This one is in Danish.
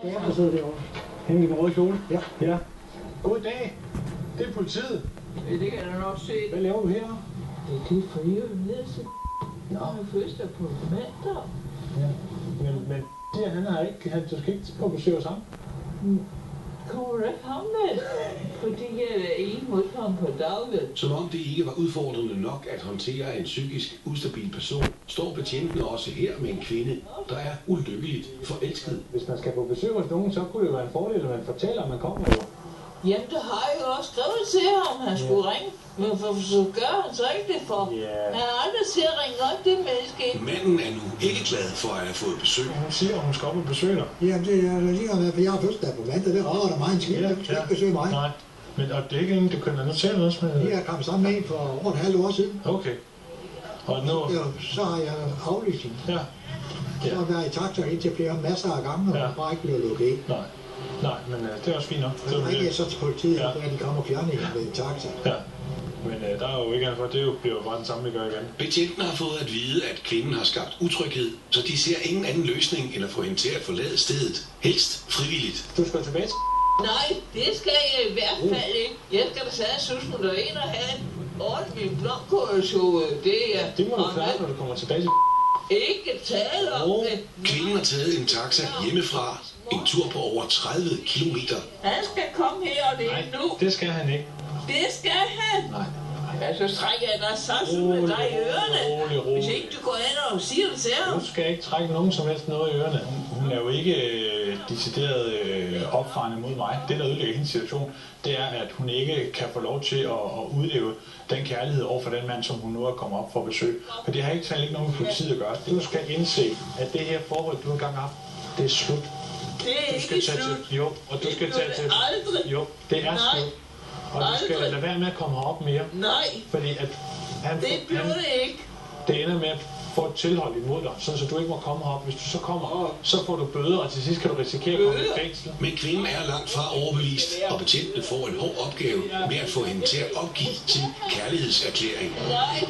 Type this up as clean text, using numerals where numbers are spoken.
Ja, jeg sidder derovre. Hende i den røde kjole? Ja. Ja. God dag. Det er politiet. Ja, det kan du nok se. Hvad laver du her? Det er frivillighed. Jeg har fødselsdag på mandag. Ja. Men siger han har ikke, du skal ikke på besøg hos ham? Kommer du ikke ham med? Fordi jeg er en modkom på dagen. Som om det ikke var udfordrende nok at håndtere en psykisk ustabil person, står betjenten også her med en kvinde, der er ulykkeligt forelsket. Hvis man skal på besøg hos nogen, så kunne det jo være en fordel, at man fortæller, at man kommer over. Jamen, det har jeg jo også skrevet til ham, han skulle ringe. Men så gør han så ikke det for. Han har aldrig til at ringe op det menneske. Manden er nu ikke glad for at have fået besøg. Hun siger, at hun skal op og besøge dig. Jamen, det er lige om, for jeg har fødselsdag på mandag. Det rager der mig en skid. Du skal ikke besøge mig. Nej, men og det er ikke en, du kan tale noget med. Jeg er kommet sammen med en for over et halvt år siden. Okay. Og nu... Ja, så har jeg aflyst hende. Ja. Så har jeg været i taxa indtil flere masser af gange, og bare ikke blevet lukket ind. Nej, men det er også fint nok. Så ringer jeg så til politiet, da de kommer og fjerner hende med en taxa. Ja. Men der er jo ikke andet for, det bliver jo bare den samme, vi gør igen. Betjenten har fået at vide, at kvinden har skabt utryghed, så de ser ingen anden løsning end at få hende til at forlade stedet. Helst frivilligt. Du skal tilbage til... Nej, det skal jeg i hvert fald ikke. Jeg skal da sige, at Sussen derind og have en ordentlig blomkålshow. Det må du klare, når du kommer tilbage til... Ikke tale om det. Kvinden har taget en taxa hjemmefra. En tur på over 30 kilometer. Han skal komme her, og det er nu. Det skal han ikke. Det skal han. Nej. Altså, trækker jeg dig sammen med dig i ørerne. Rolig. Hvis ikke du går ind og siger det til ham. Du skal ikke trække nogen som helst noget i ørerne. Hun er jo ikke decideret opfarende mod mig. Det, der ødelægger hendes situation, det er, at hun ikke kan få lov til at udleve den kærlighed over for den mand, som hun nu er kommet op for at besøge. For det har ikke nogen med politiet at gøre. Du skal indse, at det her forhold, du engang har haft, det er slut. Det er ikke slut. Jo, og du skal tage til... Aldrig. Jo, det er slut. Og du skal lade være med at komme herop mere. Nej. Fordi at det bliver det ikke. Det ender med at få et tilhold imod dig, så du ikke må komme herop. Hvis du så kommer, så får du bøder, og til sidst kan du risikere at komme i fængsel. Men kvinden er langt fra overbevist, og betjentene får en hård opgave med at få hende til at opgive sin kærlighedserklæring. Nej.